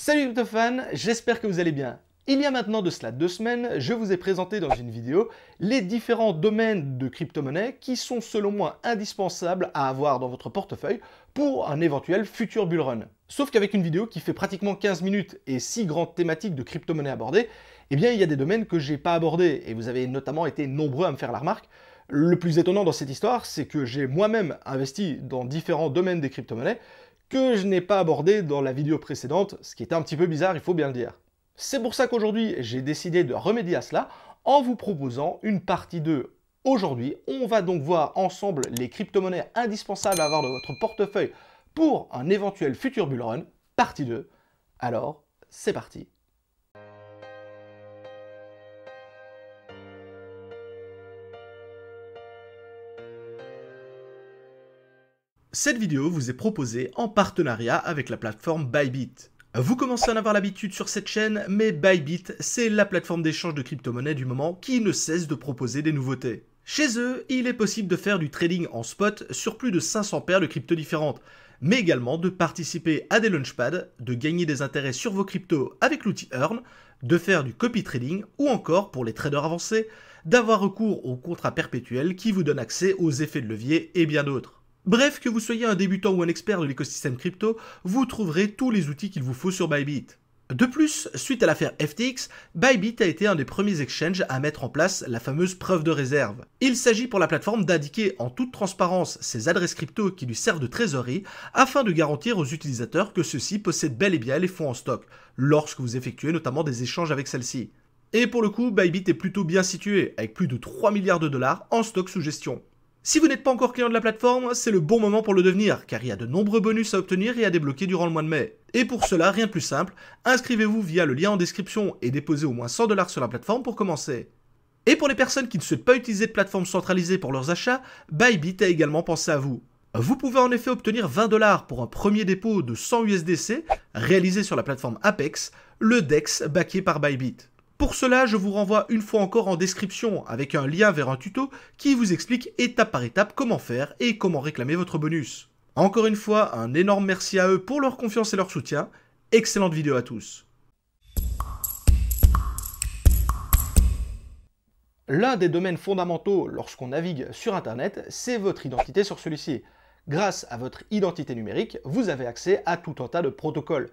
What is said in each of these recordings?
Salut crypto-fans, j'espère que vous allez bien. Il y a maintenant de cela 2 semaines, je vous ai présenté dans une vidéo les différents domaines de crypto-monnaie qui sont selon moi indispensables à avoir dans votre portefeuille pour un éventuel futur bull run. Sauf qu'avec une vidéo qui fait pratiquement 15 minutes et 6 grandes thématiques de crypto-monnaie abordées, eh bien il y a des domaines que j'ai pas abordés et vous avez notamment été nombreux à me faire la remarque. Le plus étonnant dans cette histoire, c'est que j'ai moi-même investi dans différents domaines des crypto-monnaies que je n'ai pas abordé dans la vidéo précédente, ce qui était un petit peu bizarre, il faut bien le dire. C'est pour ça qu'aujourd'hui, j'ai décidé de remédier à cela en vous proposant une partie 2. Aujourd'hui, on va donc voir ensemble les crypto-monnaies indispensables à avoir dans votre portefeuille pour un éventuel futur bull run, partie 2. Alors, c'est parti. Cette vidéo vous est proposée en partenariat avec la plateforme Bybit. Vous commencez à en avoir l'habitude sur cette chaîne, mais Bybit, c'est la plateforme d'échange de crypto-monnaies du moment qui ne cesse de proposer des nouveautés. Chez eux, il est possible de faire du trading en spot sur plus de 500 paires de cryptos différentes, mais également de participer à des launchpads, de gagner des intérêts sur vos cryptos avec l'outil Earn, de faire du copy trading ou encore, pour les traders avancés, d'avoir recours aux contrats perpétuels qui vous donnent accès aux effets de levier et bien d'autres. Bref, que vous soyez un débutant ou un expert de l'écosystème crypto, vous trouverez tous les outils qu'il vous faut sur Bybit. De plus, suite à l'affaire FTX, Bybit a été un des premiers exchanges à mettre en place la fameuse preuve de réserve. Il s'agit pour la plateforme d'indiquer en toute transparence ses adresses crypto qui lui servent de trésorerie afin de garantir aux utilisateurs que ceux-ci possèdent bel et bien les fonds en stock, lorsque vous effectuez notamment des échanges avec celle-ci. Et pour le coup, Bybit est plutôt bien situé, avec plus de 3 milliards de dollars en stock sous gestion. Si vous n'êtes pas encore client de la plateforme, c'est le bon moment pour le devenir, car il y a de nombreux bonus à obtenir et à débloquer durant le mois de mai. Et pour cela, rien de plus simple, inscrivez-vous via le lien en description et déposez au moins 100 $ sur la plateforme pour commencer. Et pour les personnes qui ne souhaitent pas utiliser de plateforme centralisée pour leurs achats, Bybit a également pensé à vous. Vous pouvez en effet obtenir 20 $ pour un premier dépôt de 100 USDC réalisé sur la plateforme Apex, le DEX backé par Bybit. Pour cela, je vous renvoie une fois encore en description avec un lien vers un tuto qui vous explique étape par étape comment faire et comment réclamer votre bonus. Encore une fois, un énorme merci à eux pour leur confiance et leur soutien. Excellente vidéo à tous. L'un des domaines fondamentaux lorsqu'on navigue sur Internet, c'est votre identité sur celui-ci. Grâce à votre identité numérique, vous avez accès à tout un tas de protocoles.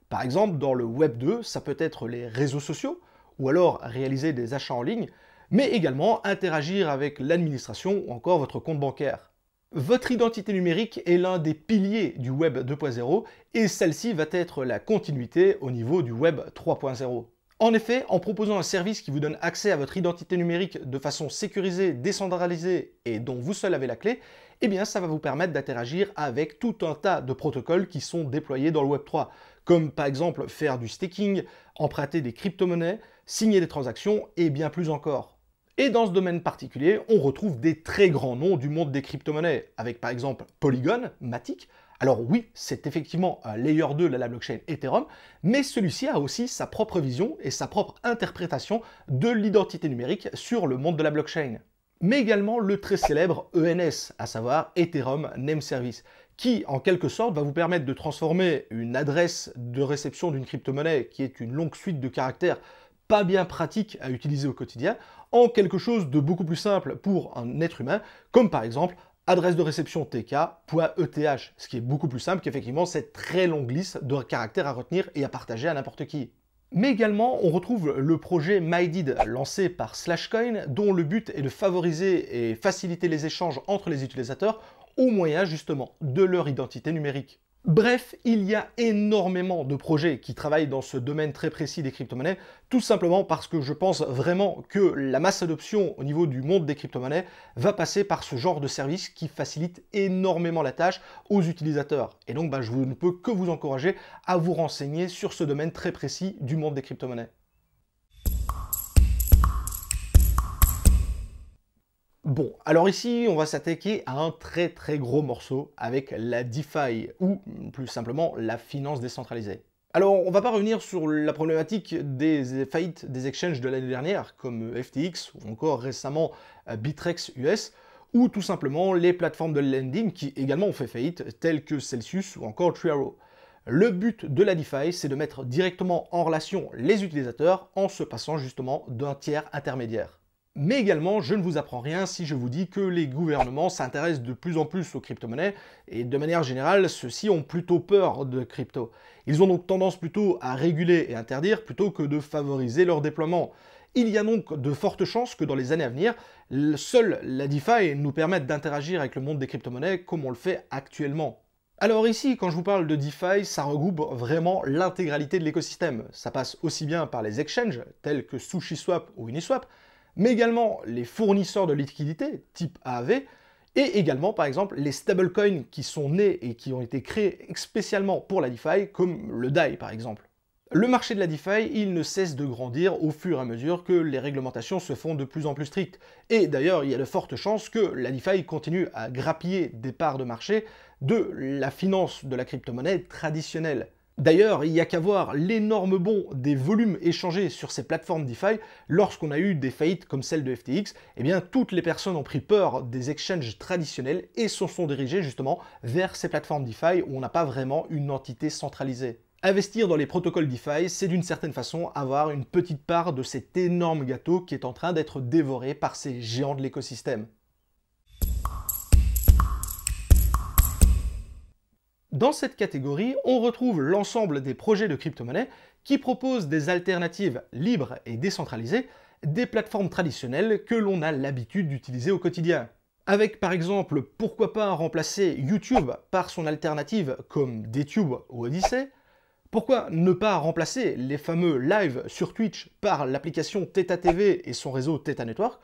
Par exemple, dans le Web 2, ça peut être les réseaux sociaux, ou alors réaliser des achats en ligne, mais également interagir avec l'administration ou encore votre compte bancaire. Votre identité numérique est l'un des piliers du Web 2.0 et celle-ci va être la continuité au niveau du Web 3.0. En effet, en proposant un service qui vous donne accès à votre identité numérique de façon sécurisée, décentralisée et dont vous seul avez la clé, eh bien ça va vous permettre d'interagir avec tout un tas de protocoles qui sont déployés dans le Web 3, comme par exemple faire du staking, emprunter des crypto-monnaies, signer des transactions et bien plus encore. Et dans ce domaine particulier, on retrouve des très grands noms du monde des crypto-monnaies, avec par exemple Polygon, Matic. Alors oui, c'est effectivement un layer 2 de la blockchain Ethereum, mais celui-ci a aussi sa propre vision et sa propre interprétation de l'identité numérique sur le monde de la blockchain. Mais également le très célèbre ENS, à savoir Ethereum Name Service, qui en quelque sorte va vous permettre de transformer une adresse de réception d'une crypto-monnaie qui est une longue suite de caractères pas bien pratique à utiliser au quotidien, en quelque chose de beaucoup plus simple pour un être humain, comme par exemple adresse de réception tk.eth, ce qui est beaucoup plus simple qu'effectivement cette très longue liste de caractères à retenir et à partager à n'importe qui. Mais également, on retrouve le projet MyDid, lancé par Slashcoin, dont le but est de favoriser et faciliter les échanges entre les utilisateurs au moyen justement de leur identité numérique. Bref, il y a énormément de projets qui travaillent dans ce domaine très précis des crypto-monnaies, tout simplement parce que je pense vraiment que la masse d'adoption au niveau du monde des crypto-monnaies va passer par ce genre de service qui facilite énormément la tâche aux utilisateurs. Et donc, je ne peux que vous encourager à vous renseigner sur ce domaine très précis du monde des crypto-monnaies. Bon, alors ici, on va s'attaquer à un très gros morceau avec la DeFi, ou plus simplement la finance décentralisée. Alors, on va pas revenir sur la problématique des faillites des exchanges de l'année dernière, comme FTX ou encore récemment Bittrex US, ou tout simplement les plateformes de lending qui également ont fait faillite, telles que Celsius ou encore Triaro. Le but de la DeFi, c'est de mettre directement en relation les utilisateurs en se passant justement d'un tiers intermédiaire. Mais également, je ne vous apprends rien si je vous dis que les gouvernements s'intéressent de plus en plus aux crypto-monnaies et de manière générale, ceux-ci ont plutôt peur de crypto. Ils ont donc tendance plutôt à réguler et interdire plutôt que de favoriser leur déploiement. Il y a donc de fortes chances que dans les années à venir, seule la DeFi nous permette d'interagir avec le monde des crypto-monnaies comme on le fait actuellement. Alors ici, quand je vous parle de DeFi, ça regroupe vraiment l'intégralité de l'écosystème. Ça passe aussi bien par les exchanges, tels que SushiSwap ou Uniswap, mais également les fournisseurs de liquidités, type AAV, et également, par exemple, les stablecoins qui sont nés et qui ont été créés spécialement pour la DeFi, comme le DAI, par exemple. Le marché de la DeFi, il ne cesse de grandir au fur et à mesure que les réglementations se font de plus en plus strictes. Et d'ailleurs, il y a de fortes chances que la DeFi continue à grappiller des parts de marché de la finance de la crypto-monnaie traditionnelle. D'ailleurs, il n'y a qu'à voir l'énorme bond des volumes échangés sur ces plateformes DeFi lorsqu'on a eu des faillites comme celle de FTX. Eh bien, toutes les personnes ont pris peur des exchanges traditionnels et se sont dirigées justement vers ces plateformes DeFi où on n'a pas vraiment une entité centralisée. Investir dans les protocoles DeFi, c'est d'une certaine façon avoir une petite part de cet énorme gâteau qui est en train d'être dévoré par ces géants de l'écosystème. Dans cette catégorie, on retrouve l'ensemble des projets de crypto-monnaies qui proposent des alternatives libres et décentralisées des plateformes traditionnelles que l'on a l'habitude d'utiliser au quotidien. Avec par exemple, pourquoi pas remplacer YouTube par son alternative comme DTube ou Odyssey. Pourquoi ne pas remplacer les fameux lives sur Twitch par l'application Theta TV et son réseau Theta Network,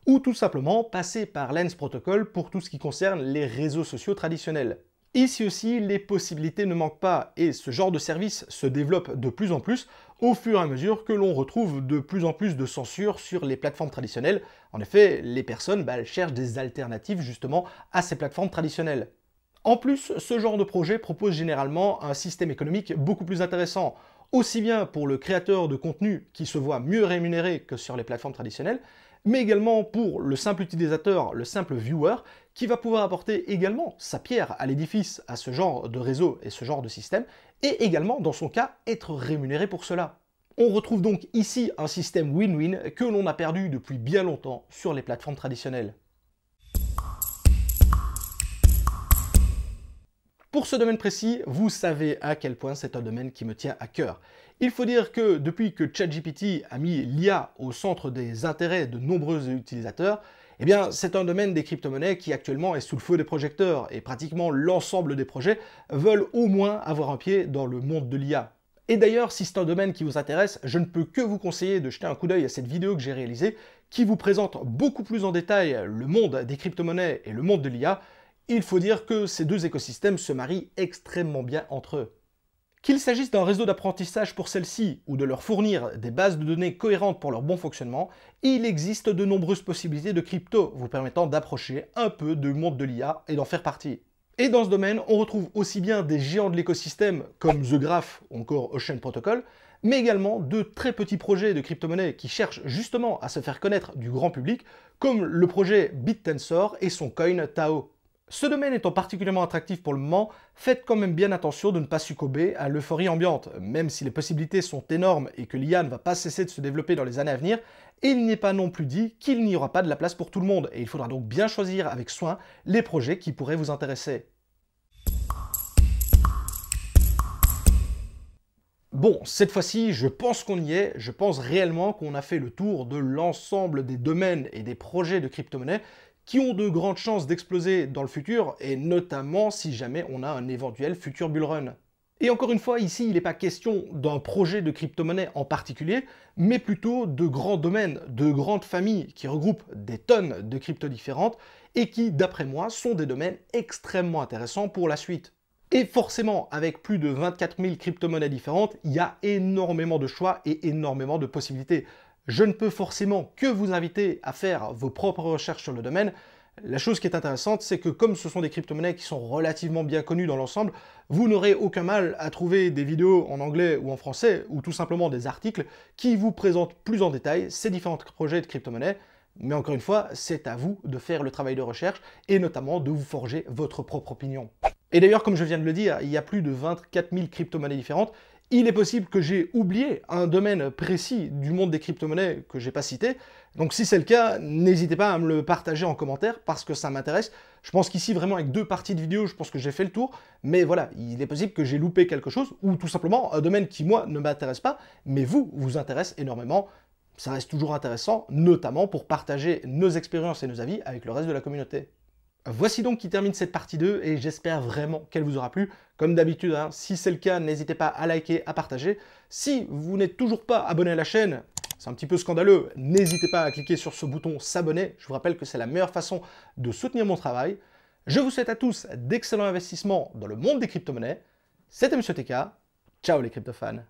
ou tout simplement passer par Lens Protocol pour tout ce qui concerne les réseaux sociaux traditionnels. Ici aussi, les possibilités ne manquent pas et ce genre de service se développe de plus en plus au fur et à mesure que l'on retrouve de plus en plus de censure sur les plateformes traditionnelles. En effet, les personnes elles cherchent des alternatives justement à ces plateformes traditionnelles. En plus, ce genre de projet propose généralement un système économique beaucoup plus intéressant, aussi bien pour le créateur de contenu qui se voit mieux rémunéré que sur les plateformes traditionnelles, mais également pour le simple utilisateur, le simple viewer, qui va pouvoir apporter également sa pierre à l'édifice, à ce genre de réseau et ce genre de système, et également, dans son cas, être rémunéré pour cela. On retrouve donc ici un système win-win que l'on a perdu depuis bien longtemps sur les plateformes traditionnelles. Pour ce domaine précis, vous savez à quel point c'est un domaine qui me tient à cœur. Il faut dire que depuis que ChatGPT a mis l'IA au centre des intérêts de nombreux utilisateurs, eh bien c'est un domaine des crypto-monnaies qui actuellement est sous le feu des projecteurs et pratiquement l'ensemble des projets veulent au moins avoir un pied dans le monde de l'IA. Et d'ailleurs, si c'est un domaine qui vous intéresse, je ne peux que vous conseiller de jeter un coup d'œil à cette vidéo que j'ai réalisée qui vous présente beaucoup plus en détail le monde des crypto-monnaies et le monde de l'IA. Il faut dire que ces deux écosystèmes se marient extrêmement bien entre eux. Qu'il s'agisse d'un réseau d'apprentissage pour celles-ci ou de leur fournir des bases de données cohérentes pour leur bon fonctionnement, il existe de nombreuses possibilités de crypto vous permettant d'approcher un peu du monde de l'IA et d'en faire partie. Et dans ce domaine, on retrouve aussi bien des géants de l'écosystème comme The Graph ou encore Ocean Protocol, mais également de très petits projets de crypto-monnaies qui cherchent justement à se faire connaître du grand public, comme le projet BitTensor et son coin Tao. Ce domaine étant particulièrement attractif pour le moment, faites quand même bien attention de ne pas succomber à l'euphorie ambiante. Même si les possibilités sont énormes et que l'IA ne va pas cesser de se développer dans les années à venir, il n'est pas non plus dit qu'il n'y aura pas de la place pour tout le monde et il faudra donc bien choisir avec soin les projets qui pourraient vous intéresser. Bon, cette fois-ci, je pense qu'on y est, je pense réellement qu'on a fait le tour de l'ensemble des domaines et des projets de crypto-monnaies qui ont de grandes chances d'exploser dans le futur, et notamment si jamais on a un éventuel futur bull run. Et encore une fois, ici, il n'est pas question d'un projet de crypto-monnaie en particulier, mais plutôt de grands domaines, de grandes familles qui regroupent des tonnes de cryptos différentes, et qui, d'après moi, sont des domaines extrêmement intéressants pour la suite. Et forcément, avec plus de 24 000 crypto-monnaies différentes, il y a énormément de choix et énormément de possibilités. Je ne peux forcément que vous inviter à faire vos propres recherches sur le domaine. La chose qui est intéressante, c'est que comme ce sont des crypto-monnaies qui sont relativement bien connues dans l'ensemble, vous n'aurez aucun mal à trouver des vidéos en anglais ou en français, ou tout simplement des articles qui vous présentent plus en détail ces différents projets de crypto-monnaies. Mais encore une fois, c'est à vous de faire le travail de recherche et notamment de vous forger votre propre opinion. Et d'ailleurs, comme je viens de le dire, il y a plus de 24 000 crypto-monnaies différentes. Il est possible que j'ai oublié un domaine précis du monde des crypto-monnaies que j'ai pas cité. Donc si c'est le cas, n'hésitez pas à me le partager en commentaire parce que ça m'intéresse. Je pense qu'ici, vraiment, avec 2 parties de vidéo, je pense que j'ai fait le tour. Mais voilà, il est possible que j'ai loupé quelque chose ou tout simplement un domaine qui, moi, ne m'intéresse pas, mais vous intéresse énormément. Ça reste toujours intéressant, notamment pour partager nos expériences et nos avis avec le reste de la communauté. Voici donc qui termine cette partie 2 et j'espère vraiment qu'elle vous aura plu. Comme d'habitude, hein, si c'est le cas, n'hésitez pas à liker, à partager. Si vous n'êtes toujours pas abonné à la chaîne, c'est un petit peu scandaleux, n'hésitez pas à cliquer sur ce bouton s'abonner. Je vous rappelle que c'est la meilleure façon de soutenir mon travail. Je vous souhaite à tous d'excellents investissements dans le monde des crypto-monnaies. C'était Monsieur TK. Ciao les crypto-fans.